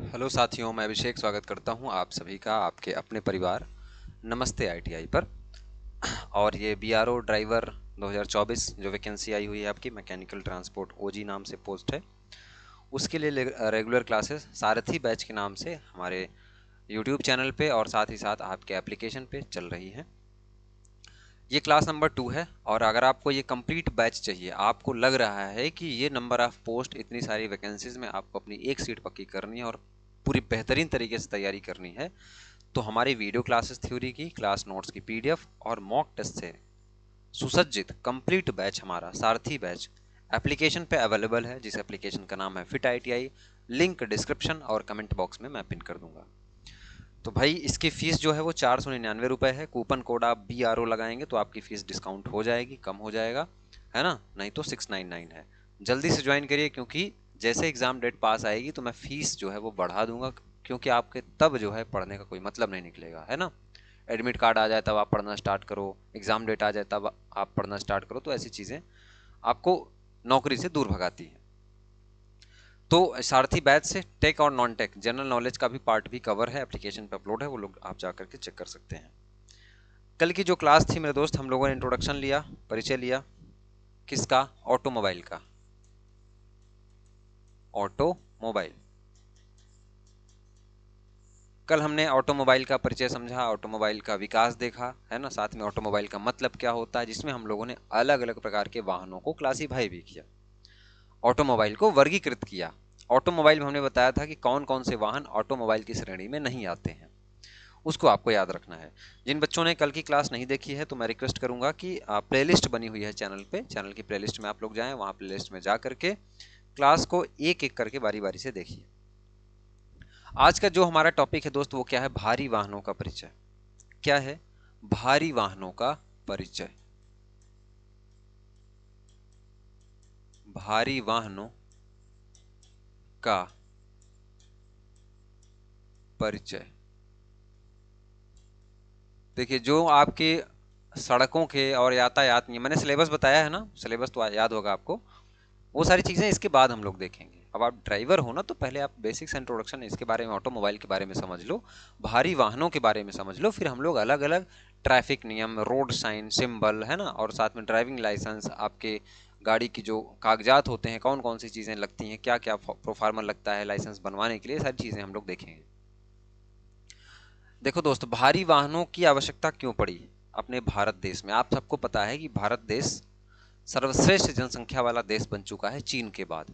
Hello साथियों, मैं अभिषेक स्वागत करता हूं आप सभी का आपके अपने परिवार नमस्ते आईटीआई पर। और ये बीआरओ ड्राइवर 2024 जो वैकेंसी आई हुई है आपकी मैकेनिकल ट्रांसपोर्ट ओजी नाम से पोस्ट है, उसके लिए रेगुलर क्लासेस सारथी बैच के नाम से हमारे यूट्यूब चैनल पे और साथ ही साथ आपके एप्लीकेशन पे चल रही है। ये क्लास नंबर 2 है और अगर आपको ये कंप्लीट बैच चाहिए, आपको लग रहा है कि ये नंबर ऑफ पोस्ट इतनी सारी वैकेंसीज में आपको अपनी एक सीट पक्की करनी है और पूरी बेहतरीन तरीके से तैयारी करनी है, तो हमारी वीडियो क्लासेस थ्योरी की क्लास नोट्स की पीडीएफ और मॉक टेस्ट से सुसज्जित कंप्लीट बैच हमारा सारथी बैच एप्लीकेशन पे अवेलेबल है, जिस एप्लीकेशन का नाम है फिट आईटीआई। लिंक डिस्क्रिप्शन और कमेंट बॉक्स में मैं पिन कर दूंगा। तो भाई इसकी फीस जो है वो 499 रुपये है। कूपन कोड आप BRO लगाएंगे तो आपकी फीस डिस्काउंट हो जाएगी, कम हो जाएगा, है ना, नहीं तो 699 है। जल्दी से ज्वाइन करिए क्योंकि जैसे एग्जाम डेट पास आएगी तो मैं फीस जो है वो बढ़ा दूंगा, क्योंकि आपके तब जो है पढ़ने का कोई मतलब नहीं निकलेगा, है ना। एडमिट कार्ड आ जाए तब आप पढ़ना स्टार्ट करो, एग्जाम डेट आ जाए तब आप पढ़ना स्टार्ट करो, तो ऐसी चीज़ें आपको नौकरी से दूर भगाती हैं। तो सारथी बैच से टेक और नॉन टेक जनरल नॉलेज का भी पार्ट भी कवर है, एप्लीकेशन पे अपलोड है, वो लोग आप जा करके चेक कर सकते हैं। कल की जो क्लास थी मेरे दोस्त, हम लोगों ने इंट्रोडक्शन लिया, परिचय लिया किसका, ऑटोमोबाइल का। ऑटोमोबाइल, कल हमने ऑटोमोबाइल का परिचय समझा, ऑटोमोबाइल का विकास देखा, है ना, साथ में ऑटोमोबाइल का मतलब क्या होता है, जिसमें हम लोगों ने अलग अलग प्रकार के वाहनों को क्लासीफाई भी किया, ऑटोमोबाइल को वर्गीकृत किया। ऑटोमोबाइल में हमने बताया था कि कौन कौन से वाहन ऑटोमोबाइल की श्रेणी में नहीं आते हैं, उसको आपको याद रखना है। जिन बच्चों ने कल की क्लास नहीं देखी है तो मैं रिक्वेस्ट करूंगा कि प्लेलिस्ट बनी हुई है चैनल पे, चैनल की प्लेलिस्ट में आप लोग जाएं, वहां प्लेलिस्ट में जा करके क्लास को एक एक करके बारी बारी से देखिए। आज का जो हमारा टॉपिक है दोस्त वो क्या है, भारी वाहनों का परिचय। क्या है, भारी वाहनों का परिचय। भारी वाहनों का परिचय। देखिए, जो आपके सड़कों के और यातायात नियम, मैंने सिलेबस बताया है ना, सिलेबस तो याद होगा आपको, वो सारी चीज़ें इसके बाद हम लोग देखेंगे। अब आप ड्राइवर हो ना, तो पहले आप बेसिक्स इंट्रोडक्शन इसके बारे में, ऑटोमोबाइल के बारे में समझ लो, भारी वाहनों के बारे में समझ लो, फिर हम लोग अलग अलग ट्रैफिक नियम, रोड साइन, सिंबल, है ना, और साथ में ड्राइविंग लाइसेंस, आपके गाड़ी की जो कागजात होते हैं, कौन कौन सी चीज़ें लगती हैं, क्या क्या प्रोफार्मर लगता है लाइसेंस बनवाने के लिए, सारी चीज़ें हम लोग देखेंगे। देखो दोस्त, भारी वाहनों की आवश्यकता क्यों पड़ी अपने भारत देश में। आप सबको पता है कि भारत देश सर्वश्रेष्ठ जनसंख्या वाला देश बन चुका है चीन के बाद,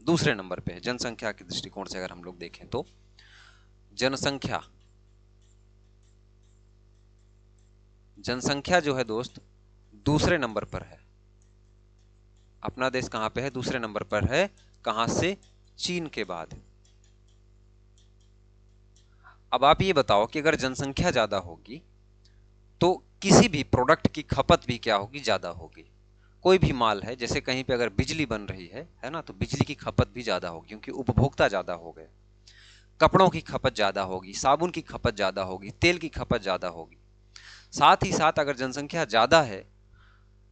दूसरे नंबर पे है जनसंख्या के दृष्टिकोण से। अगर हम लोग देखें तो जनसंख्या, जनसंख्या जो है दोस्त दूसरे नंबर पर है। अपना देश कहां पे है, दूसरे नंबर पर है, कहां से, चीन के बाद। अब आप ये बताओ कि अगर जनसंख्या ज्यादा होगी तो किसी भी प्रोडक्ट की खपत भी क्या होगी, ज्यादा होगी। कोई भी माल है, जैसे कहीं पे अगर बिजली बन रही है ना, तो बिजली की खपत भी ज्यादा होगी क्योंकि उपभोक्ता ज्यादा हो गए। कपड़ों की खपत ज्यादा होगी, साबुन की खपत ज्यादा होगी, तेल की खपत ज्यादा होगी। साथ ही साथ अगर जनसंख्या ज्यादा है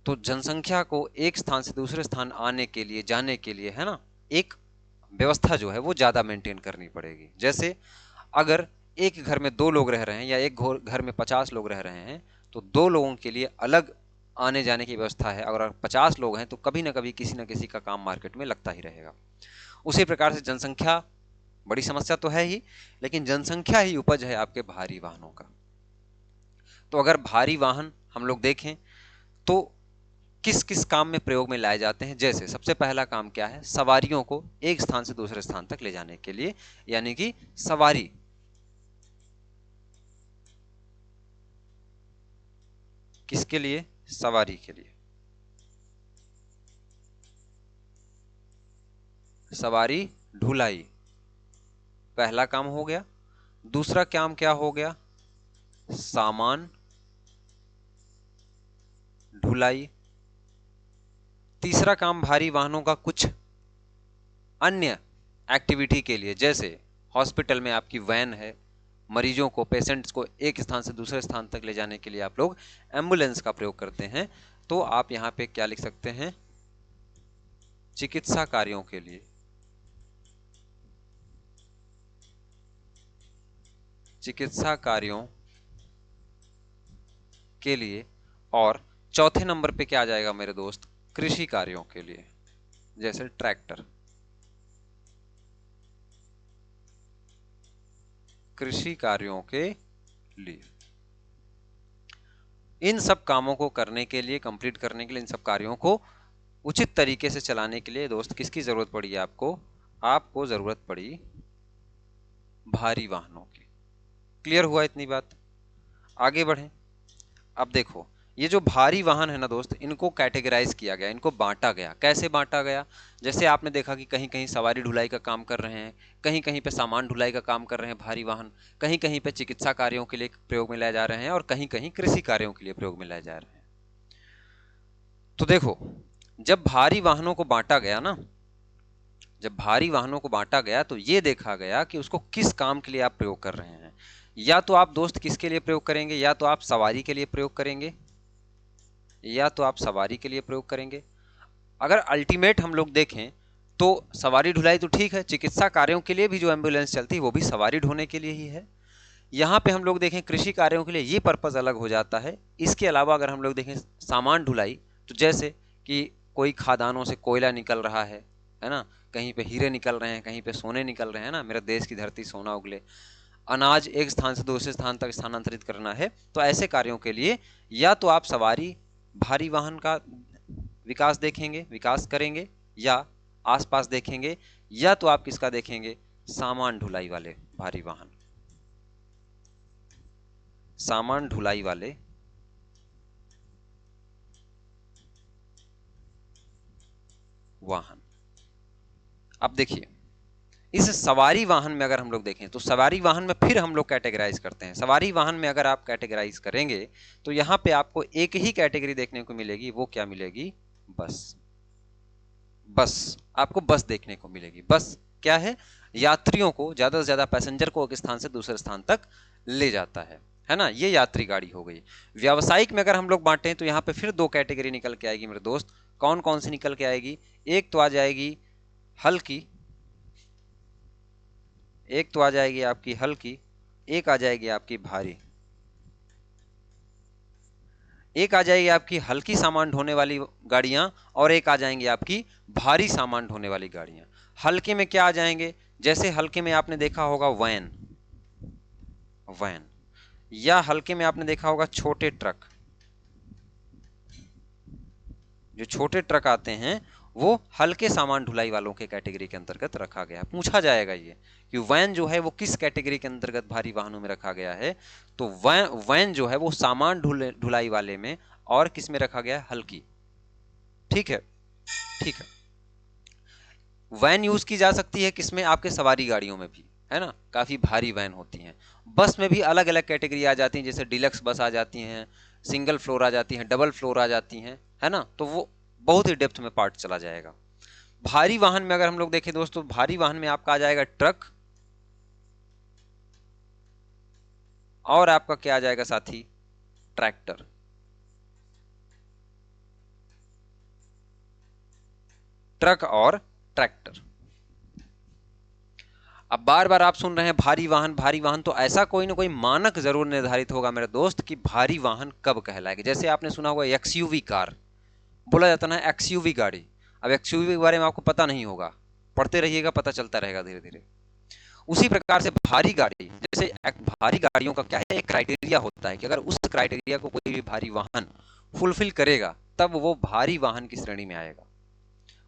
तो जनसंख्या को एक स्थान से दूसरे स्थान आने के लिए, जाने के लिए, है ना, एक व्यवस्था जो है वो ज्यादा मेंटेन करनी पड़ेगी। जैसे अगर एक घर में 2 लोग रह रहे हैं या एक घर में 50 लोग रह रहे हैं, तो 2 लोगों के लिए अलग आने जाने की व्यवस्था है। अगर 50 लोग हैं तो कभी ना कभी किसी न किसी का काम मार्केट में लगता ही रहेगा। उसी प्रकार से जनसंख्या बड़ी समस्या तो है ही, लेकिन जनसंख्या ही उपज है आपके भारी वाहनों का। तो अगर भारी वाहन हम लोग देखें तो किस किस काम में प्रयोग में लाए जाते हैं। जैसे सबसे पहला काम क्या है, सवारियों को एक स्थान से दूसरे स्थान तक ले जाने के लिए, यानी कि सवारी। किसके लिए, सवारी के लिए, सवारी ढुलाई, पहला काम हो गया। दूसरा काम क्या हो गया, सामान ढुलाई। तीसरा काम भारी वाहनों का कुछ अन्य एक्टिविटी के लिए, जैसे हॉस्पिटल में आपकी वैन है, मरीजों को, पेशेंट्स को एक स्थान से दूसरे स्थान तक ले जाने के लिए आप लोग एम्बुलेंस का प्रयोग करते हैं। तो आप यहां पे क्या लिख सकते हैं, चिकित्सा कार्यों के लिए, चिकित्सा कार्यों के लिए, और चौथे नंबर पे क्या आ जाएगा मेरे दोस्त, कृषि कार्यों के लिए, जैसे ट्रैक्टर। कृषि कार्यों के लिए, इन सब कामों को करने के लिए, कंप्लीट करने के लिए, इन सब कार्यों को उचित तरीके से चलाने के लिए दोस्त किसकी जरूरत पड़ी है आपको? आपको जरूरत पड़ी भारी वाहनों की। क्लियर हुआ इतनी बात? आगे बढ़ें। अब देखो, ये जो भारी वाहन है ना दोस्त, इनको कैटेगराइज किया गया, इनको बांटा गया। कैसे बांटा गया? जैसे आपने देखा कि कहीं कहीं सवारी ढुलाई का काम कर रहे हैं, कहीं कहीं पे सामान ढुलाई का काम कर रहे हैं भारी वाहन, कहीं कहीं पे चिकित्सा कार्यों के लिए प्रयोग में लाए जा रहे हैं, और कहीं कहीं कृषि कार्यों के लिए प्रयोग में लाए जा रहे हैं। तो देखो, जब भारी वाहनों को बांटा गया ना, जब भारी वाहनों को बांटा गया तो ये देखा गया कि उसको किस काम के लिए आप प्रयोग कर रहे हैं। या तो आप दोस्त किसके लिए प्रयोग करेंगे? या तो आप सवारी के लिए प्रयोग करेंगे, या तो आप सवारी के लिए प्रयोग करेंगे। अगर अल्टीमेट हम लोग देखें तो सवारी ढुलाई तो ठीक है, चिकित्सा कार्यों के लिए भी जो एम्बुलेंस चलती है वो भी सवारी ढोने के लिए ही है। यहाँ पे हम लोग देखें कृषि कार्यों के लिए, ये पर्पज अलग हो जाता है। इसके अलावा अगर हम लोग देखें सामान ढुलाई, तो जैसे कि कोई खादानों से कोयला निकल रहा है ना, कहीं पे हीरे निकल रहे हैं, कहीं पे सोने निकल रहे हैं ना, मेरा देश की धरती सोना उगले, अनाज एक स्थान से दूसरे स्थान तक स्थानांतरित करना है, तो ऐसे कार्यों के लिए या तो आप सवारी भारी वाहन का विकास देखेंगे, विकास करेंगे, या आसपास देखेंगे, या तो आप किसका देखेंगे? सामान ढुलाई वाले भारी वाहन, सामान ढुलाई वाले वाहन। अब देखिए, इस सवारी वाहन में अगर हम लोग देखें तो सवारी वाहन में फिर हम लोग कैटेगराइज करते हैं। सवारी वाहन में अगर आप कैटेगराइज करेंगे तो यहां पे आपको एक ही कैटेगरी देखने को मिलेगी, वो क्या मिलेगी? बस। बस, आपको बस देखने को मिलेगी। बस क्या है? यात्रियों को, ज्यादा से ज्यादा पैसेंजर को एक स्थान से दूसरे स्थान तक ले जाता है ना, ये यात्री गाड़ी हो गई। व्यावसायिक में अगर हम लोग बांटे तो यहाँ पे फिर दो कैटेगरी निकल के आएगी मेरे दोस्त। कौन कौन सी निकल के आएगी? एक तो आ जाएगी हल्की, एक तो आ जाएगी आपकी हल्की, एक आ जाएगी आपकी भारी। एक आ जाएगी आपकी हल्की सामान ढोने वाली गाड़ियां, और एक आ जाएंगी आपकी भारी सामान ढोने वाली गाड़ियां। हल्के में क्या आ जाएंगे? जैसे हल्के में आपने देखा होगा वैन, वैन, या हल्के में आपने देखा होगा छोटे ट्रक। जो छोटे ट्रक आते हैं वो हल्के सामान ढुलाई वालों के कैटेगरी के अंतर्गत रखा गया है। पूछा जाएगा ये कि वैन जो है वो किस कैटेगरी के अंतर्गत भारी वाहनों में रखा गया है, तो वैन जो है वो सामान ढुलाई वाले में, और किस में रखा गया है? हल्की। ठीक है, ठीक है। वैन यूज की जा सकती है किसमें? आपके सवारी गाड़ियों में भी, है ना, काफी भारी वैन होती हैं। बस में भी अलग अलग कैटेगरी आ जाती हैं, जैसे डिलक्स बस आ जाती हैं, सिंगल फ्लोर आ जाती हैं, डबल फ्लोर आ जाती हैं, है ना, तो वो बहुत ही डेप्थ में पार्ट चला जाएगा। भारी वाहन में अगर हम लोग देखें दोस्तों, भारी वाहन में आपका आ जाएगा ट्रक, और आपका क्या आ जाएगा साथी? ट्रैक्टर। ट्रक और ट्रैक्टर। अब बार बार आप सुन रहे हैं भारी वाहन, भारी वाहन, तो ऐसा कोई ना कोई मानक जरूर निर्धारित होगा मेरे दोस्त कि भारी वाहन कब कहलाएगा। जैसे आपने सुना होगा एक्सयूवी कार, बोला जाता है एक्सयूवी गाड़ी। अब एक्सयूवी के बारे में आपको पता नहीं होगा, पढ़ते रहिएगा, पता चलता रहेगा धीरे धीरे। उसी प्रकार से भारी गाड़ी, जैसे भारी गाड़ियों का क्या है, एक क्राइटेरिया होता है कि अगर उस क्राइटेरिया को कोई भी भारी वाहन फुलफिल करेगा तब वो भारी वाहन की श्रेणी में आएगा।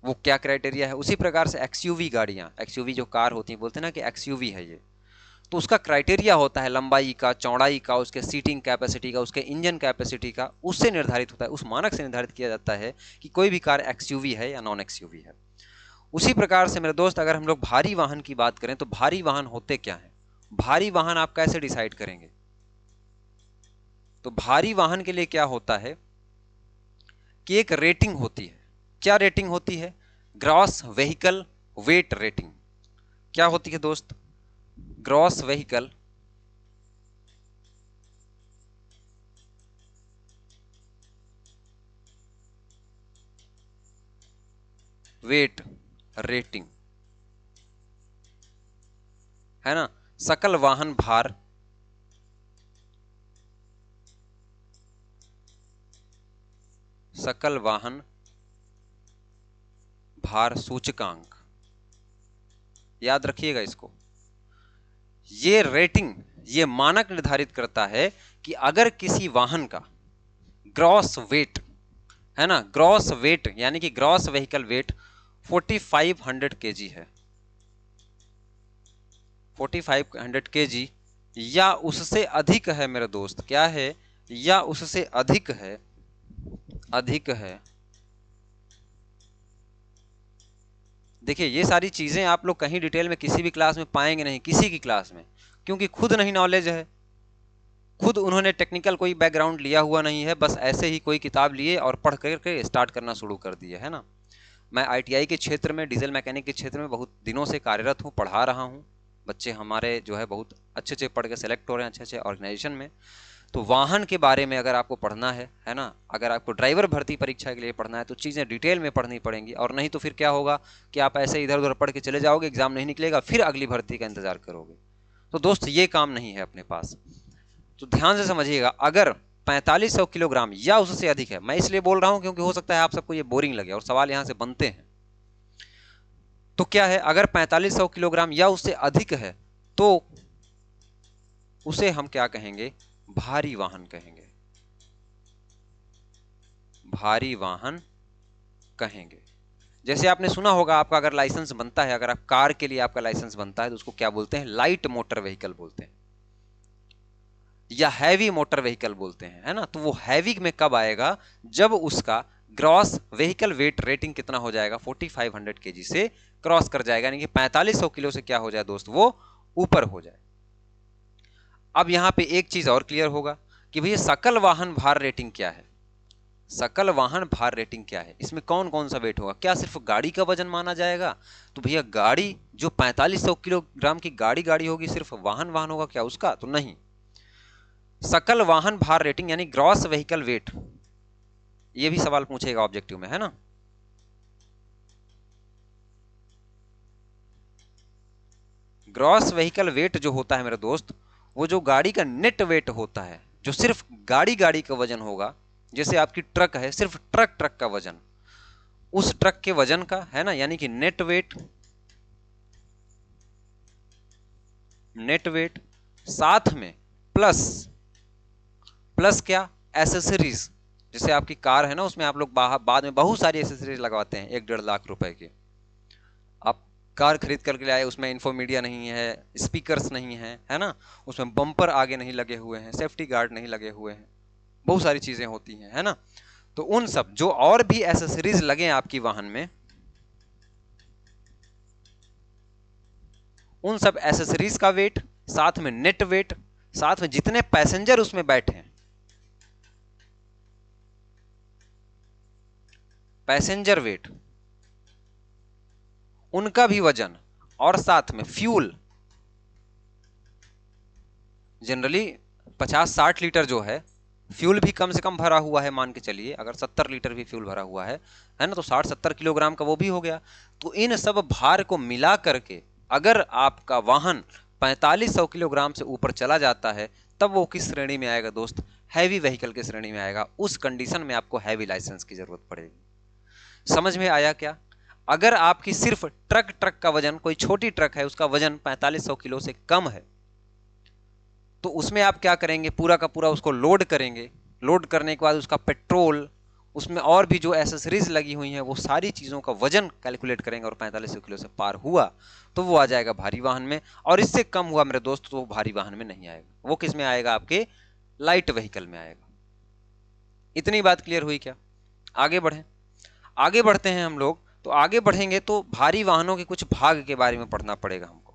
वो क्या क्राइटेरिया है? उसी प्रकार से एक्सयूवी गाड़ियां, एक्सयूवी जो कार होती है, बोलते हैं ना कि एक्सयूवी है ये, तो उसका क्राइटेरिया होता है लंबाई का, चौड़ाई का, उसके सीटिंग कैपेसिटी का, उसके इंजन कैपेसिटी का, उससे निर्धारित होता है, उस मानक से निर्धारित किया जाता है कि कोई भी कार एक्सयूवी है या नॉन एक्सयूवी है। उसी प्रकार से मेरे दोस्त अगर हम लोग भारी वाहन की बात करें तो भारी वाहन होते क्या हैं? भारी वाहन आप कैसे डिसाइड करेंगे? तो भारी वाहन के लिए क्या होता है कि एक रेटिंग होती है। क्या रेटिंग होती है? Gross vehicle wait rating. क्या होती है दोस्त? ग्रॉस व्हीकल वेट रेटिंग, है ना, सकल वाहन भार सकल वाहन भार सूचकांक, याद रखिएगा इसको। ये रेटिंग, ये मानक निर्धारित करता है कि अगर किसी वाहन का ग्रॉस वेट है ना, ग्रॉस वेट यानी कि ग्रॉस व्हीकल वेट 4500 केजी है, 4500 केजी या उससे अधिक है मेरे दोस्त, क्या है, या उससे अधिक है, अधिक है। देखिए ये सारी चीजें आप लोग कहीं डिटेल में किसी भी क्लास में पाएंगे नहीं, किसी की क्लास में, क्योंकि खुद नहीं नॉलेज है, खुद उन्होंने टेक्निकल कोई बैकग्राउंड लिया हुआ नहीं है, बस ऐसे ही कोई किताब लिए और पढ़ करके स्टार्ट करना शुरू कर दिया है ना। मैं आईटीआई के क्षेत्र में, डीजल मैकेनिक के क्षेत्र में बहुत दिनों से कार्यरत हूँ, पढ़ा रहा हूँ, बच्चे हमारे जो है बहुत अच्छे अच्छे पढ़ के सेलेक्ट हो रहे हैं अच्छे अच्छे ऑर्गेनाइजेशन में। तो वाहन के बारे में अगर आपको पढ़ना है ना, अगर आपको ड्राइवर भर्ती परीक्षा के लिए पढ़ना है तो चीज़ें डिटेल में पढ़नी पड़ेंगी, और नहीं तो फिर क्या होगा कि आप ऐसे इधर उधर पढ़ के चले जाओगे, एग्जाम नहीं निकलेगा, फिर अगली भर्ती का इंतजार करोगे। तो दोस्त ये काम नहीं है अपने पास, तो ध्यान से समझिएगा। अगर 4500 किलोग्राम या उससे अधिक है, मैं इसलिए बोल रहा हूं क्योंकि हो सकता है आप सबको ये बोरिंग लगे और सवाल यहां से बनते हैं। तो क्या है, अगर 4500 किलोग्राम या उससे अधिक है तो उसे हम क्या कहेंगे, भारी वाहन कहेंगे, भारी वाहन कहेंगे। जैसे आपने सुना होगा, आपका अगर लाइसेंस बनता है, अगर आप कार के लिए आपका लाइसेंस बनता है तो उसको क्या बोलते हैं, लाइट मोटर व्हीकल बोलते हैं या हैवी मोटर व्हीकल बोलते हैं, है ना। तो वो हैवी में कब आएगा, जब उसका ग्रॉस व्हीकल वेट रेटिंग कितना हो जाएगा, 4500 केजी से क्रॉस कर जाएगा, यानी कि 4500 किलो से क्या हो जाए दोस्त, वो ऊपर हो जाए। अब यहां पे एक चीज और क्लियर होगा कि भैया सकल वाहन भार रेटिंग क्या है, सकल वाहन भार रेटिंग क्या है, इसमें कौन कौन सा वेट होगा, क्या सिर्फ गाड़ी का वजन माना जाएगा, तो भैया गाड़ी जो 4500 किलोग्राम की गाड़ी गाड़ी होगी, सिर्फ वाहन वाहन होगा क्या उसका, तो नहीं। सकल वाहन भार रेटिंग यानी ग्रॉस व्हीकल वेट, ये भी सवाल पूछेगा ऑब्जेक्टिव में, है ना। ग्रॉस व्हीकल वेट जो होता है मेरे दोस्त, वो जो गाड़ी का नेट वेट होता है, जो सिर्फ गाड़ी गाड़ी का वजन होगा, जैसे आपकी ट्रक है, सिर्फ ट्रक ट्रक का वजन, उस ट्रक के वजन का, है ना, यानी कि नेट वेट, नेट वेट साथ में प्लस, प्लस क्या, एसेसरीज। जैसे आपकी कार है ना, उसमें आप लोग बाद में बहुत सारी एसेसरीज लगवाते हैं 1-1.5 लाख रुपए की। आप कार खरीद करके लाए, उसमें इन्फोमीडिया नहीं है, स्पीकर्स नहीं है ना, उसमें बम्पर आगे नहीं लगे हुए हैं, सेफ्टी गार्ड नहीं लगे हुए हैं, बहुत सारी चीजें होती हैं, है ना। तो उन सब जो और भी एसेसरीज लगे आपकी वाहन में, उन सब एसेसरीज का वेट, साथ में नेट वेट, साथ में जितने पैसेंजर उसमें बैठे हैं, पैसेंजर वेट, उनका भी वजन, और साथ में फ्यूल, जनरली 50-60 लीटर जो है फ्यूल भी कम से कम भरा हुआ है, मान के चलिए अगर 70 लीटर भी फ्यूल भरा हुआ है ना, तो 60-70 किलोग्राम का वो भी हो गया। तो इन सब भार को मिला करके अगर आपका वाहन 4500 किलोग्राम से ऊपर चला जाता है, तब वो किस श्रेणी में आएगा दोस्त, हैवी व्हीकल की श्रेणी में आएगा। उस कंडीशन में आपको हैवी लाइसेंस की जरूरत पड़ेगी। समझ में आया क्या। अगर आपकी सिर्फ ट्रक ट्रक का वजन, कोई छोटी ट्रक है उसका वजन 4500 किलो से कम है, तो उसमें आप क्या करेंगे, पूरा का पूरा उसको लोड करेंगे, लोड करने के बाद उसका पेट्रोल, उसमें और भी जो एसेसरीज लगी हुई हैं, वो सारी चीज़ों का वजन कैलकुलेट करेंगे, और 4500 किलो से पार हुआ तो वो आ जाएगा भारी वाहन में, और इससे कम हुआ मेरे दोस्त तो वो भारी वाहन में नहीं आएगा, वो किस में आएगा, आपके लाइट व्हीकल में आएगा। इतनी बात क्लियर हुई क्या। आगे बढ़े, आगे बढ़ते हैं हम लोग। तो आगे बढ़ेंगे तो भारी वाहनों के कुछ भाग के बारे में पढ़ना पड़ेगा हमको।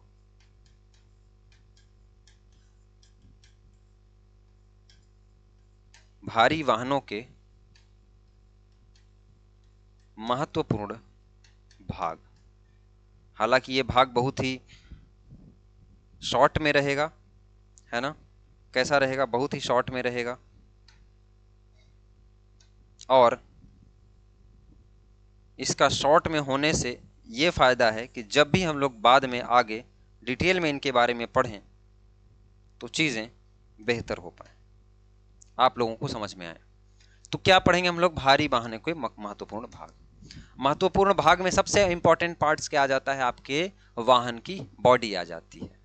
भारी वाहनों के महत्वपूर्ण भाग, हालांकि ये भाग बहुत ही शॉर्ट में रहेगा, है ना, कैसा रहेगा, बहुत ही शॉर्ट में रहेगा, और इसका शॉर्ट में होने से ये फायदा है कि जब भी हम लोग बाद में आगे डिटेल में इनके बारे में पढ़ें तो चीजें बेहतर हो पाए, आप लोगों को समझ में आए। तो क्या पढ़ेंगे हम लोग, भारी वाहनों के महत्वपूर्ण भाग। महत्वपूर्ण भाग में सबसे इंपॉर्टेंट पार्ट्स क्या आ जाता है, आपके वाहन की बॉडी आ जाती है।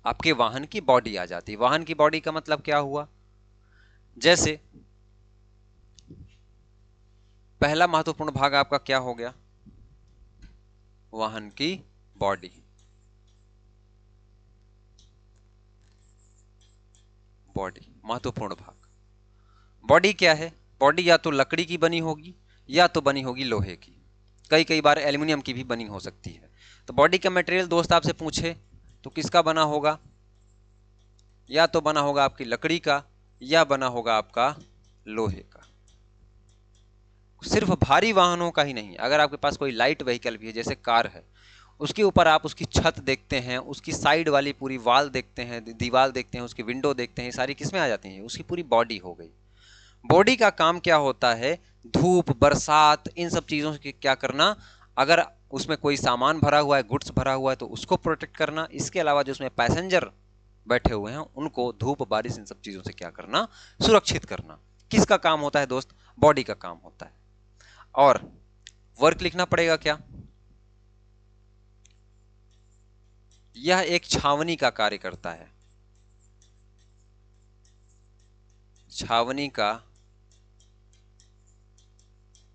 आपके वाहन की बॉडी आ जाती है। वाहन की बॉडी का मतलब क्या हुआ, जैसे पहला महत्वपूर्ण भाग आपका क्या हो गया, वाहन की बॉडी। बॉडी महत्वपूर्ण भाग। बॉडी क्या है, बॉडी या तो लकड़ी की बनी होगी या तो बनी होगी लोहे की, कई कई बार एल्यूमिनियम की भी बनी हो सकती है। तो बॉडी का मटेरियल दोस्त आपसे पूछे तो किसका बना होगा, या तो बना होगा आपकी लकड़ी का या बना होगा आपका लोहे का। सिर्फ भारी वाहनों का ही नहीं, अगर आपके पास कोई लाइट व्हीकल भी है जैसे कार है, उसके ऊपर आप उसकी छत देखते हैं, उसकी साइड वाली पूरी वाल देखते हैं, दीवार देखते हैं, उसकी विंडो देखते हैं, सारी किसमें आ जाती हैं, उसकी पूरी बॉडी हो गई। बॉडी का काम क्या होता है, धूप बरसात इन सब चीजों से क्या करना, अगर उसमें कोई सामान भरा हुआ है, गुड्स भरा हुआ है तो उसको प्रोटेक्ट करना। इसके अलावा जो उसमें पैसेंजर बैठे हुए हैं उनको धूप बारिश इन सब चीजों से क्या करना, सुरक्षित करना। किसका काम होता है दोस्त, बॉडी का काम होता है। और वर्क लिखना पड़ेगा क्या, यह एक छावनी का कार्य करता है। छावनी का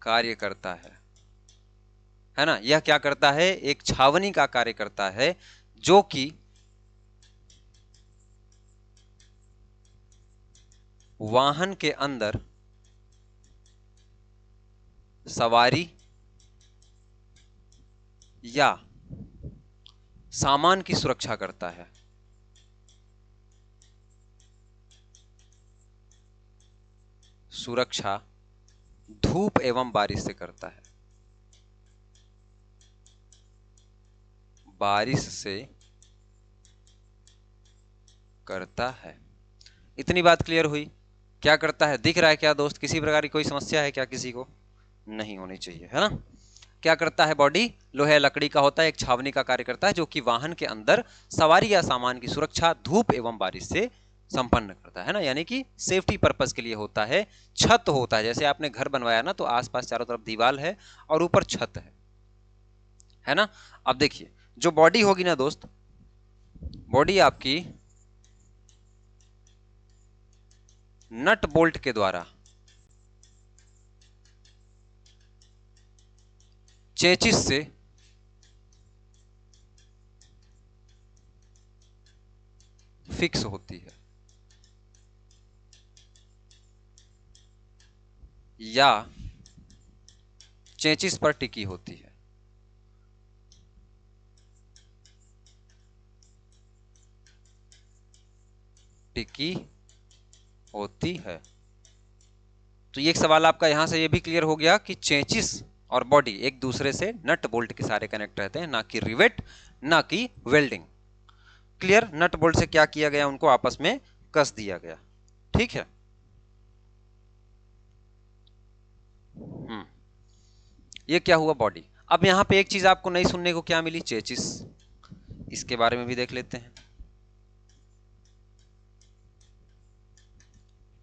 कार्य करता है ना। यह क्या करता है, एक छावनी का कार्य करता है, जो कि वाहन के अंदर सवारी या सामान की सुरक्षा करता है। सुरक्षा धूप एवं बारिश से करता है। बारिश से करता है। इतनी बात क्लियर हुई। क्या करता है दिख रहा है क्या दोस्त, किसी प्रकार की कोई समस्या है क्या, किसी को नहीं होनी चाहिए, है ना। क्या करता है, बॉडी लोहे लकड़ी का होता है, एक छावनी का कार्य करता है, जो कि वाहन के अंदर सवारी या सामान की सुरक्षा धूप एवं बारिश से संपन्न करता है ना, यानी कि सेफ्टी पर्पस के लिए होता है। छत होता है, जैसे आपने घर बनवाया ना तो आसपास चारों तरफ दीवार है और ऊपर छत है ना। अब देखिए जो बॉडी होगी ना दोस्त, बॉडी आपकी नट बोल्ट के द्वारा चेचिस से फिक्स होती है या चेचिस पर टिकी होती है। टिकी होती है। तो ये एक सवाल आपका यहां से ये भी क्लियर हो गया कि चेचिस और बॉडी एक दूसरे से नट बोल्ट के सारे कनेक्ट रहते हैं, ना कि रिवेट ना कि वेल्डिंग। क्लियर, नट बोल्ट से क्या किया गया, उनको आपस में कस दिया गया। ठीक है। ये क्या हुआ, बॉडी। अब यहां पे एक चीज आपको नई सुनने को क्या मिली, चेचिस। इसके बारे में भी देख लेते हैं।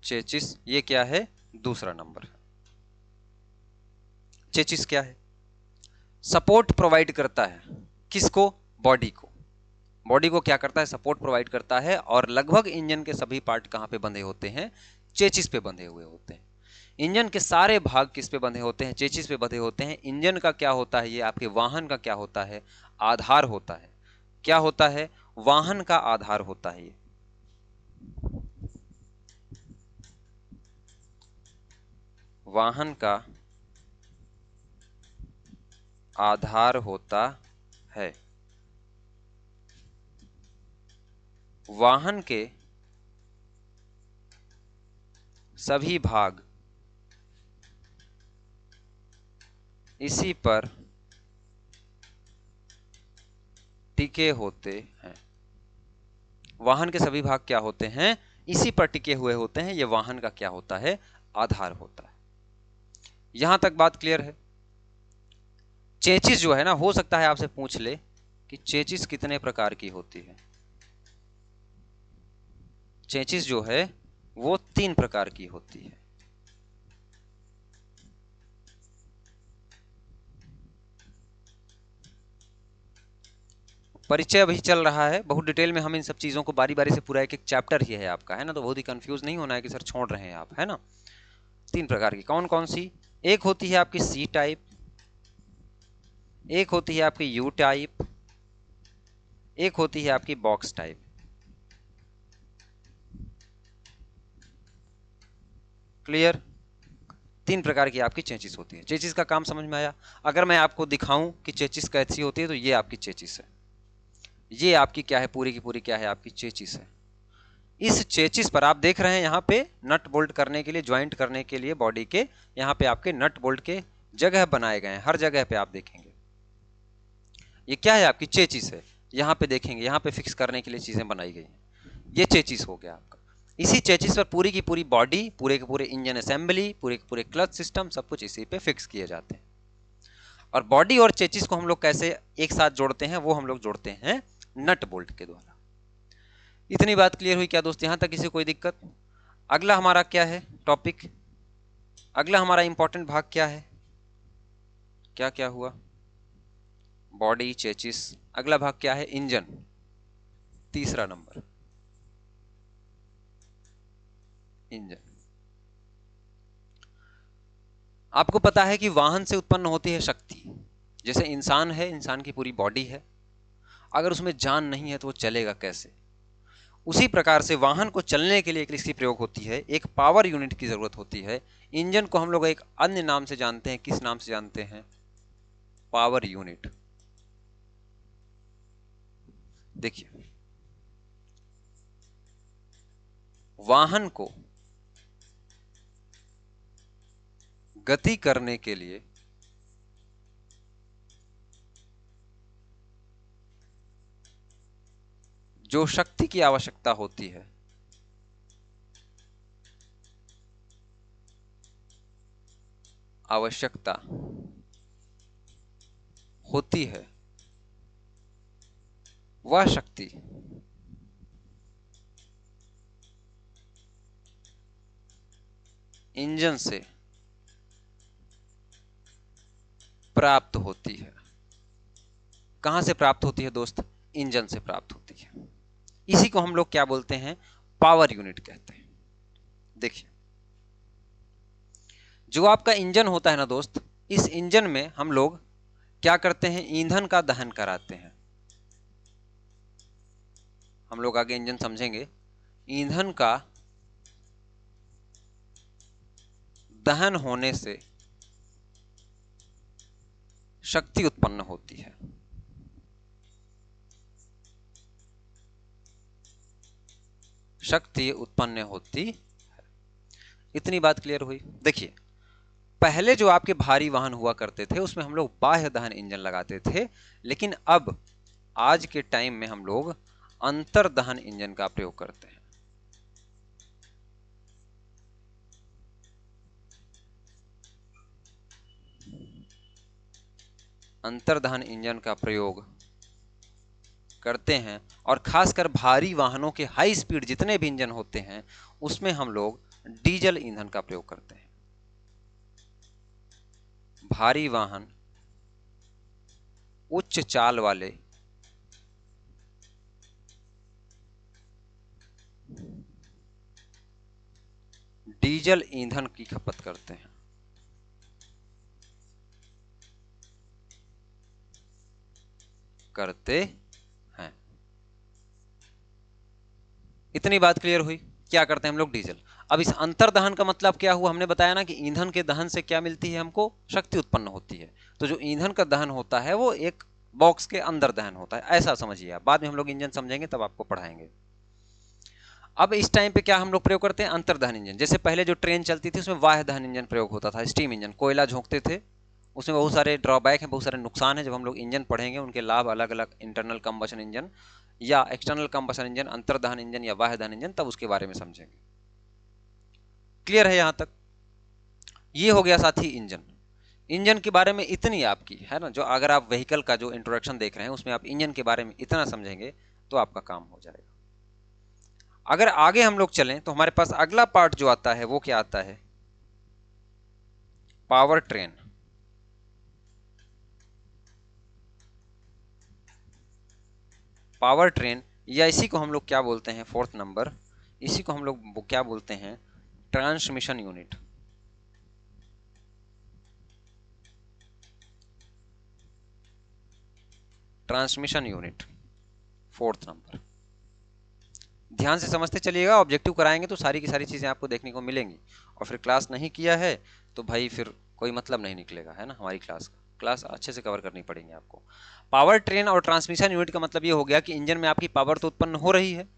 चेचिस ये क्या है, दूसरा नंबर है। चेचिस क्या है, सपोर्ट प्रोवाइड करता है, किसको, बॉडी को। बॉडी को क्या करता है, सपोर्ट प्रोवाइड करता है। और लगभग इंजन के सभी पार्ट कहां पे बंधे होते हैं, चेचिस पे बंधे हुए होते हैं। इंजन के सारे भाग किस पे बंधे होते हैं, चेचिस पे बंधे होते हैं। इंजन का क्या होता है, ये आपके वाहन का क्या होता है, आधार होता है। क्या होता है, वाहन का आधार होता है। ये वाहन का आधार होता है। वाहन के सभी भाग इसी पर टिके होते हैं। वाहन के सभी भाग क्या होते हैं, इसी पर टिके हुए होते हैं। ये वाहन का क्या होता है, आधार होता है। यहां तक बात क्लियर है। चेचिस जो है ना, हो सकता है आपसे पूछ ले कि चेचिस कितने प्रकार की होती है। चेचिस जो है वो 3 प्रकार की होती है। परिचय अभी चल रहा है, बहुत डिटेल में हम इन सब चीज़ों को बारी बारी से, पूरा एक एक चैप्टर ही है आपका, है ना, तो बहुत ही कंफ्यूज नहीं होना है कि सर छोड़ रहे हैं आप, है ना। 3 प्रकार की कौन कौन सी? एक होती है आपकी सी टाइप, एक होती है आपकी यू टाइप, एक होती है आपकी बॉक्स टाइप। क्लियर? 3 प्रकार की आपकी चेचिस होती है। चेचिस का काम समझ में आया? अगर मैं आपको दिखाऊं कि चेचिस कैसी होती है, तो ये आपकी चेचिस है, ये आपकी क्या है, पूरी की पूरी क्या है, आपकी चेचिस है। इस चेचिस पर आप देख रहे हैं यहाँ पे नट बोल्ट करने के लिए, ज्वाइंट करने के लिए बॉडी के, यहाँ पे आपके नट बोल्ट के जगह बनाए गए हैं, हर जगह पे आप देखेंगे ये क्या है, आपकी चेचिस है। यहाँ पे देखेंगे, यहाँ पे फिक्स करने के लिए चीजें बनाई गई हैं, ये चेचिस हो गया आपका। इसी चेचिस पर पूरी की पूरी बॉडी, पूरे के पूरे इंजन असेंबली, पूरे के पूरे क्लच सिस्टम, सब कुछ इसी पे फिक्स किए जाते हैं। और बॉडी और चेचिस को हम लोग कैसे एक साथ जोड़ते हैं, वो हम लोग जोड़ते हैं नट बोल्ट के द्वारा। इतनी बात क्लियर हुई क्या दोस्त? यहां तक किसी कोई दिक्कत? अगला हमारा क्या है टॉपिक, अगला हमारा इंपॉर्टेंट भाग क्या है, क्या क्या हुआ? बॉडी, चेचिस, अगला भाग क्या है? इंजन, तीसरा नंबर इंजन। आपको पता है कि वाहन से उत्पन्न होती है शक्ति। जैसे इंसान है, इंसान की पूरी बॉडी है, अगर उसमें जान नहीं है तो वो चलेगा कैसे? उसी प्रकार से वाहन को चलने के लिए एक इसकी प्रयोग होती है, एक पावर यूनिट की जरूरत होती है। इंजन को हम लोग एक अन्य नाम से जानते हैं, किस नाम से जानते हैं? Power unit. देखिए, वाहन को गति करने के लिए जो शक्ति की आवश्यकता होती है, आवश्यकता होती है, वह शक्ति इंजन से प्राप्त होती है। कहां से प्राप्त होती है दोस्त? इंजन से प्राप्त होती है। इसी को हम लोग क्या बोलते हैं? पावर यूनिट कहते हैं। देखिए, जो आपका इंजन होता है ना दोस्त, इस इंजन में हम लोग क्या करते हैं? ईंधन का दहन कराते हैं। हम लोग आगे इंजन समझेंगे। ईंधन का दहन होने से शक्ति उत्पन्न होती है। शक्ति उत्पन्न होती है। इतनी बात क्लियर हुई? देखिए, पहले जो आपके भारी वाहन हुआ करते थे उसमें हम लोग बाह्य दहन इंजन लगाते थे, लेकिन अब आज के टाइम में हम लोग अंतर दहन इंजन का प्रयोग करते हैं। अंतर दहन इंजन का प्रयोग करते हैं, और खासकर भारी वाहनों के हाई स्पीड जितने भी इंजन होते हैं उसमें हम लोग डीजल ईंधन का प्रयोग करते हैं। भारी वाहन, उच्च चाल वाले डीजल ईंधन की खपत करते हैं। करते हैं। इतनी बात क्लियर हुई? क्या करते हैं हम लोग? डीजल। अब इस अंतर दहन का मतलब क्या हुआ? हमने बताया ना कि ईंधन के दहन से क्या मिलती है हमको? शक्ति उत्पन्न होती है। तो जो ईंधन का दहन होता है वो एक बॉक्स के अंदर दहन होता है, ऐसा समझिए आप। बाद में हम लोग इंजन समझेंगे तब आपको पढ़ाएंगे। अब इस टाइम पे क्या हम लोग प्रयोग करते हैं? अंतर दहन इंजन। जैसे पहले जो ट्रेन चलती थी उसमें वाह्य दहन इंजन प्रयोग होता था, स्टीम इंजन, कोयला झोंकते थे। उसमें बहुत सारे ड्रॉबैक हैं, बहुत सारे नुकसान हैं। जब हम लोग इंजन पढ़ेंगे उनके लाभ, अलग अलग इंटरनल कंबशन इंजन या एक्सटर्नल कंबशन इंजन, अंतर दहन इंजन या बाह्य दहन इंजन, तब उसके बारे में समझेंगे। क्लियर है यहां तक? ये हो गया साथी इंजन। इंजन के बारे में इतनी आपकी है ना, जो अगर आप व्हीकल का जो इंट्रोडक्शन देख रहे हैं उसमें आप इंजन के बारे में इतना समझेंगे तो आपका काम हो जाएगा। अगर आगे हम लोग चलें तो हमारे पास अगला पार्ट जो आता है वो क्या आता है? Power train. पावर ट्रेन, या इसी को हम लोग क्या बोलते हैं, फोर्थ नंबर, इसी को हम लोग क्या बोलते हैं, transmission unit. Transmission unit fourth number. ध्यान से समझते चलिएगा, ऑब्जेक्टिव कराएंगे तो सारी की सारी चीजें आपको देखने को मिलेंगी, और फिर क्लास नहीं किया है तो भाई फिर कोई मतलब नहीं निकलेगा, है ना, हमारी क्लास अच्छे से कवर करनी पड़ेगी आपको। पावर ट्रेन और ट्रांसमिशन यूनिट का मतलब ये हो गया कि इंजन में आपकी पावर तो उत्पन्न हो रही है।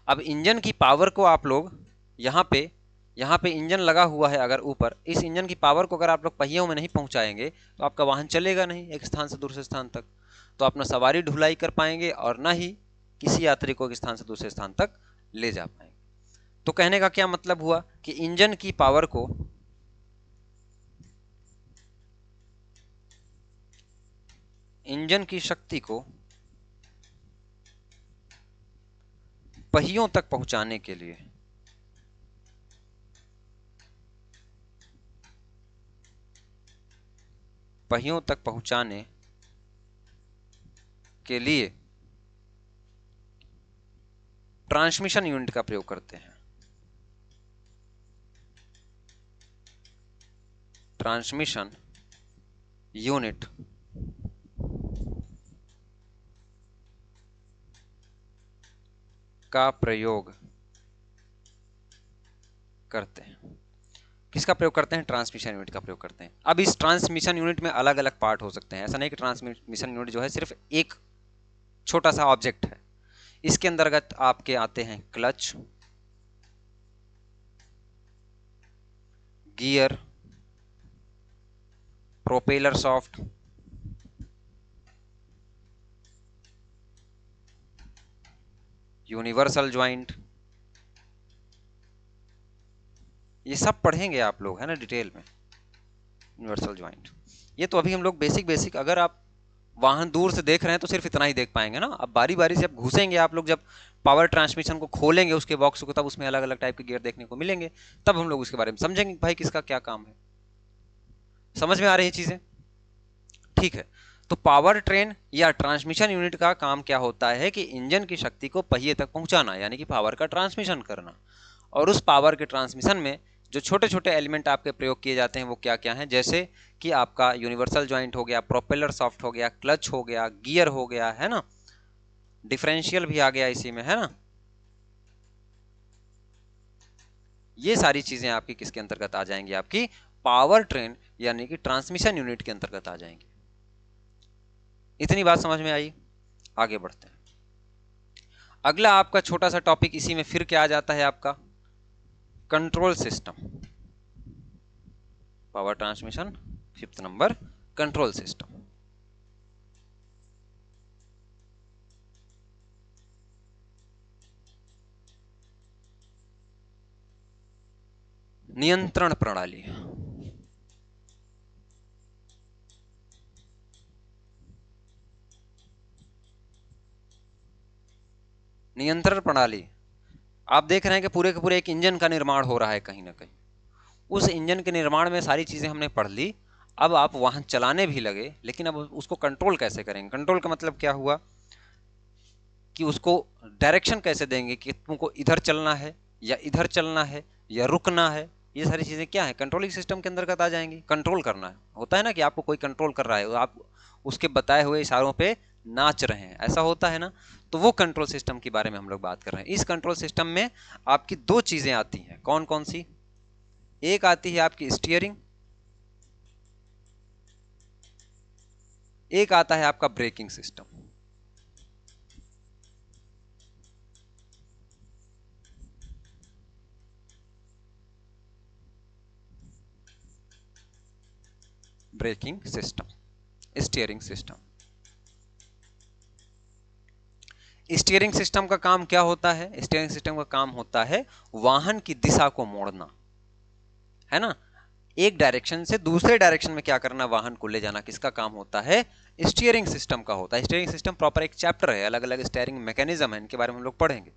अब इंजन की पावर को आप लोग यहाँ पे इंजन लगा हुआ है, अगर ऊपर इस इंजन की पावर को अगर आप लोग पहियों में नहीं पहुंचाएंगे तो आपका वाहन चलेगा नहीं एक स्थान से दूसरे स्थान तक, तो अपना सवारी ढुलाई कर पाएंगे और ना ही किसी यात्री को एक स्थान से दूसरे स्थान तक ले जा पाएंगे। तो कहने का क्या मतलब हुआ कि इंजन की पावर को, इंजन की शक्ति को पहियों तक पहुंचाने के लिए ट्रांसमिशन यूनिट का प्रयोग करते हैं। ट्रांसमिशन यूनिट का प्रयोग करते हैं। किसका प्रयोग करते हैं, ट्रांसमिशन यूनिट का प्रयोग करते हैं। अब इस ट्रांसमिशन यूनिट में अलग अलग पार्ट हो सकते हैं, ऐसा नहीं कि ट्रांसमिशन यूनिट जो है सिर्फ एक छोटा सा ऑब्जेक्ट है। इसके अंतर्गत आपके आते हैं clutch, gear, propeller shaft, universal joint, ये सब पढ़ेंगे आप लोग, है ना, डिटेल में। यूनिवर्सल ज्वाइंट, ये तो अभी हम लोग बेसिक, अगर आप वाहन दूर से देख रहे हैं तो सिर्फ इतना ही देख पाएंगे ना। अब बारी बारी से जब घुसेंगे आप लोग, जब पावर ट्रांसमिशन को खोलेंगे उसके बॉक्स को, तब उसमें अलग अलग टाइप के गियर देखने को मिलेंगे, तब हम लोग उसके बारे में समझेंगे भाई किसका क्या काम है। समझ में आ रही है चीजें, ठीक है। तो पावर ट्रेन या ट्रांसमिशन यूनिट का काम क्या होता है कि इंजन की शक्ति को पहिए तक पहुंचाना, यानी कि पावर का ट्रांसमिशन करना, और उस पावर के ट्रांसमिशन में जो छोटे छोटे एलिमेंट आपके प्रयोग किए जाते हैं वो क्या क्या हैं, जैसे कि आपका यूनिवर्सल ज्वाइंट हो गया, प्रोपेलर शाफ्ट हो गया, क्लच हो गया, गियर हो गया, है ना, डिफरेंशियल भी आ गया इसी में, है ना। ये सारी चीजें आपकी किसके अंतर्गत आ जाएंगी, आपकी पावर ट्रेन यानी कि ट्रांसमिशन यूनिट के अंतर्गत आ जाएंगी। इतनी बात समझ में आई, आगे बढ़ते हैं। अगला आपका छोटा सा टॉपिक इसी में फिर क्या आ जाता है, आपका control system. Power transmission fifth number, control system. नियंत्रण प्रणाली, नियंत्रण प्रणाली। आप देख रहे हैं कि पूरे के पूरे एक इंजन का निर्माण हो रहा है कहीं ना कहीं। उस इंजन के निर्माण में सारी चीजें हमने पढ़ ली, अब आप वाहन चलाने भी लगे, लेकिन अब उसको कंट्रोल कैसे करेंगे। कंट्रोल का मतलब क्या हुआ कि उसको डायरेक्शन कैसे देंगे कि तुमको इधर चलना है या इधर चलना है या रुकना है। ये सारी चीजें क्या है, कंट्रोलिंग सिस्टम के अंतर्गत आ जाएंगी। कंट्रोल करना है, होता है ना कि आपको कोई कंट्रोल कर रहा है, आप उसके बताए हुए इशारों पे नाच रहे हैं, ऐसा होता है ना। तो वो कंट्रोल सिस्टम के बारे में हम लोग बात कर रहे हैं। इस कंट्रोल सिस्टम में आपकी दो चीजें आती हैं, कौन कौन सी, एक आती है आपकी स्टीयरिंग, एक आता है आपका braking system. Braking system, steering system. Steering system का काम क्या होता है, स्टीयरिंग सिस्टम का काम होता है वाहन की दिशा को मोड़ना, है ना। एक डायरेक्शन से दूसरे डायरेक्शन में क्या करना, वाहन को ले जाना, किसका काम होता है, स्टीयरिंग सिस्टम का होता है। स्टीयरिंग सिस्टम प्रॉपर एक चैप्टर है, अलग अलग स्टीयरिंग मैकेनिज्म है, इनके बारे में हम लोग पढ़ेंगे।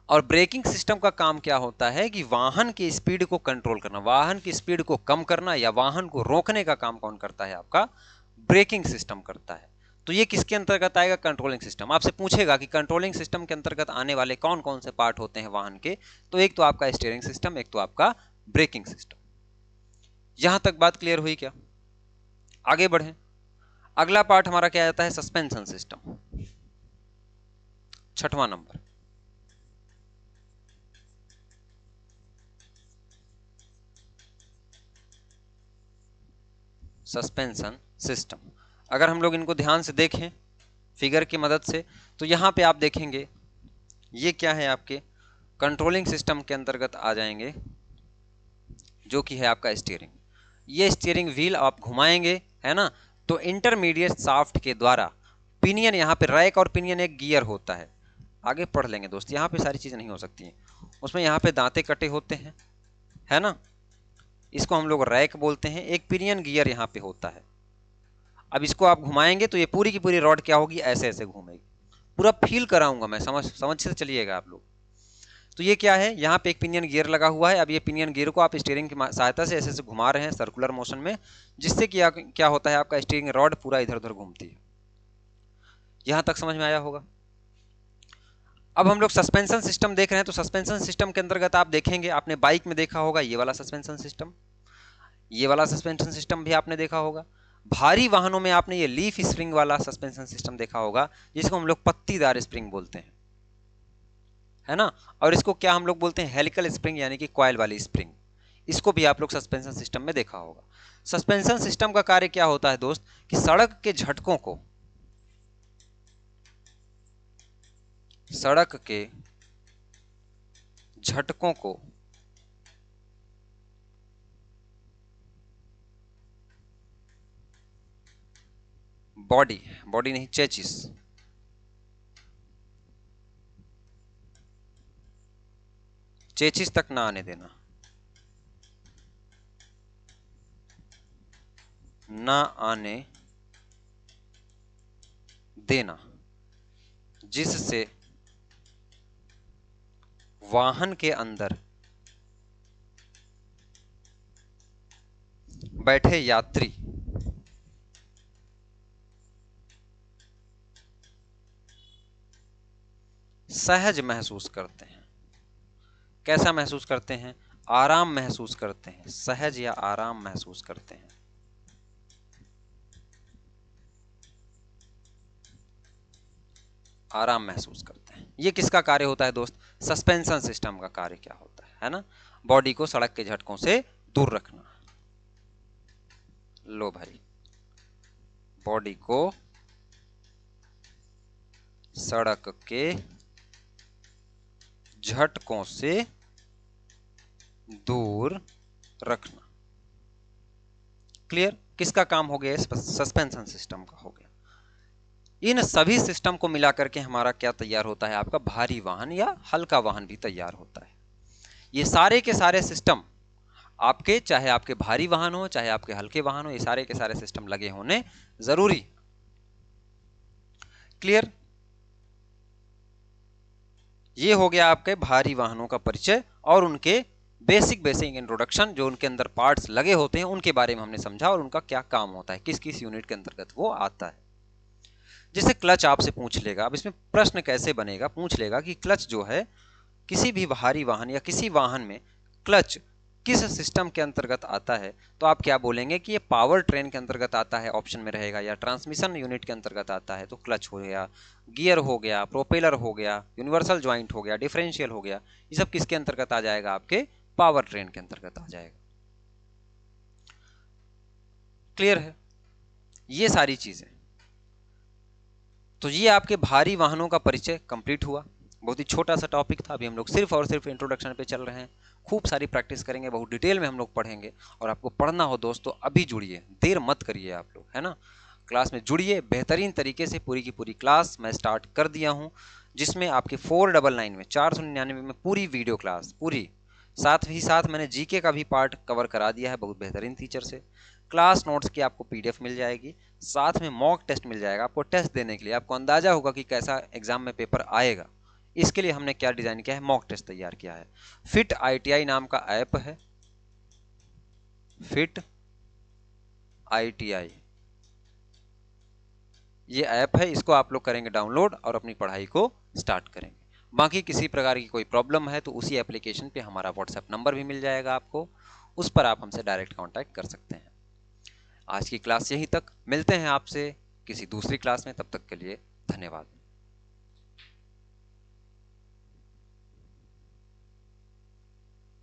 और ब्रेकिंग सिस्टम का काम क्या होता है कि वाहन की स्पीड को कंट्रोल करना, वाहन की स्पीड को कम करना या वाहन को रोकने का काम कौन करता है, आपका ब्रेकिंग सिस्टम करता है। तो ये किसके अंतर्गत आएगा? Controlling system. आपसे पूछेगा कि कंट्रोलिंग सिस्टम के अंतर्गत आने वाले कौन कौन से पार्ट होते हैं वाहन के, तो एक तो आपका स्टीयरिंग सिस्टम, एक तो आपका ब्रेकिंग सिस्टम। यहां तक बात क्लियर हुई क्या? आगे बढ़ें। अगला पार्ट हमारा क्या आता है? सस्पेंशन सिस्टम, 6वां नंबर। Suspension system. अगर हम लोग इनको ध्यान से देखें फिगर की मदद से, तो यहां पे आप देखेंगे ये क्या है? आपके कंट्रोलिंग सिस्टम के अंतर्गत आ जाएंगे, जो कि है आपका स्टीयरिंग। ये स्टीयरिंग व्हील आप घुमाएंगे, है ना, तो इंटरमीडिएट शाफ्ट के द्वारा पिनियन, यहाँ पे रैक और पिनियन एक गियर होता है, आगे पढ़ लेंगे दोस्त, यहाँ पे सारी चीजें नहीं हो सकती हैं। उसमें यहाँ पे दांते कटे होते हैं, है ना, इसको हम लोग रैक बोलते हैं। एक पिनियन गियर यहाँ पे होता है। अब इसको आप घुमाएंगे तो ये पूरी की पूरी रॉड क्या होगी? ऐसे ऐसे घूमेगी। पूरा फील कराऊंगा मैं, समझ से चलिएगा आप लोग। तो ये क्या है? यहाँ पे एक पिनियन गियर लगा हुआ है। अब ये पिनियन गियर को आप स्टीयरिंग की सहायता से ऐसे ऐसे घुमा रहे हैं सर्कुलर मोशन में, जिससे कि क्या होता है? आपका स्टीयरिंग रॉड पूरा इधर उधर घूमती है। यहां तक समझ में आया होगा? अब हम लोग सस्पेंशन सिस्टम देख रहे हैं, तो सस्पेंशन सिस्टम के अंतर्गत आप देखेंगे, आपने बाइक में देखा होगा ये वाला सस्पेंशन सिस्टम, ये वाला सस्पेंशन सिस्टम भी आपने देखा होगा। भारी वाहनों में आपने ये लीफ स्प्रिंग वाला सस्पेंशन सिस्टम देखा होगा, जिसको हम लोग पत्तीदार स्प्रिंग बोलते हैं, है ना। और इसको क्या हम लोग बोलते हैं? हेलिकल स्प्रिंग, यानी कि कॉइल वाली स्प्रिंग। इसको भी आप लोग सस्पेंशन सिस्टम में देखा होगा। सस्पेंशन सिस्टम का कार्य क्या होता है दोस्त? कि सड़क के झटकों को, सड़क के झटकों को बॉडी नहीं, चेचिस तक ना आने देना, ना आने देना, जिससे वाहन के अंदर बैठे यात्री सहज महसूस करते हैं। कैसा महसूस करते हैं? आराम महसूस करते हैं, सहज या आराम महसूस करते हैं। आराम महसूस करते हैं। ये किसका कार्य होता है दोस्त? सस्पेंशन सिस्टम का कार्य क्या होता है ना, बॉडी को सड़क के झटकों से दूर रखना। लो भाई, बॉडी को सड़क के झटकों से दूर रखना। क्लियर? किसका काम हो गया? सस्पेंशन सिस्टम का हो गया। इन सभी सिस्टम को मिलाकर के हमारा क्या तैयार होता है? आपका भारी वाहन या हल्का वाहन भी तैयार होता है। ये सारे के सारे सिस्टम आपके, चाहे आपके भारी वाहन हो चाहे आपके हल्के वाहन हो, ये सारे के सारे सिस्टम लगे होने जरूरी। क्लियर? ये हो गया आपके भारी वाहनों का परिचय और उनके बेसिक इंट्रोडक्शन। जो उनके अंदर पार्ट्स लगे होते हैं उनके बारे में हमने समझा और उनका क्या काम होता है, किस किस यूनिट के अंतर्गत वो आता है। जैसे क्लच आपसे पूछ लेगा, अब इसमें प्रश्न कैसे बनेगा? पूछ लेगा कि क्लच जो है किसी भी भारी वाहन या किसी वाहन में क्लच किस सिस्टम के अंतर्गत आता है, तो आप क्या बोलेंगे कि ये पावर ट्रेन के अंतर्गत आता है, ऑप्शन में रहेगा, या ट्रांसमिशन यूनिट के अंतर्गत आता है, तो क्लच हो गया, गियर हो गया, प्रोपेलर हो गया, यूनिवर्सल ज्वाइंट हो गया, डिफरेंशियल हो गया, ये सब किसके अंतर्गत आ जाएगा? आपके पावर ट्रेन के अंतर्गत आ जाएगा। क्लियर है? ये सारी चीजें, तो ये आपके भारी वाहनों का परिचय कंप्लीट हुआ। बहुत ही छोटा सा टॉपिक था, अभी हम लोग सिर्फ और सिर्फ इंट्रोडक्शन पे चल रहे हैं। खूब सारी प्रैक्टिस करेंगे, बहुत डिटेल में हम लोग पढ़ेंगे। और आपको पढ़ना हो दोस्तों, अभी जुड़िए, देर मत करिए आप लोग, है ना। क्लास में जुड़िए, बेहतरीन तरीके से पूरी की पूरी क्लास मैं स्टार्ट कर दिया हूँ, जिसमें आपके 499 में 499 में पूरी वीडियो क्लास पूरी, साथ ही साथ मैंने जीके का भी पार्ट कवर करा दिया है बहुत बेहतरीन टीचर से। क्लास नोट्स की आपको पीडीएफ मिल जाएगी, साथ में मॉक टेस्ट मिल जाएगा। आपको टेस्ट देने के लिए आपको अंदाजा होगा कि कैसा एग्जाम में पेपर आएगा, इसके लिए हमने क्या डिजाइन किया है? मॉक टेस्ट तैयार किया है। फिट ITI नाम का ऐप है, फिट ITI, ये ऐप है, इसको आप लोग करेंगे डाउनलोड और अपनी पढ़ाई को स्टार्ट करेंगे। बाकी किसी प्रकार की कोई प्रॉब्लम है तो उसी एप्लीकेशन पे हमारा व्हाट्सएप नंबर भी मिल जाएगा आपको, उस पर आप हमसे डायरेक्ट कांटेक्ट कर सकते हैं। आज की क्लास यहीं तक, मिलते हैं आपसे किसी दूसरी क्लास में, तब तक के लिए धन्यवाद।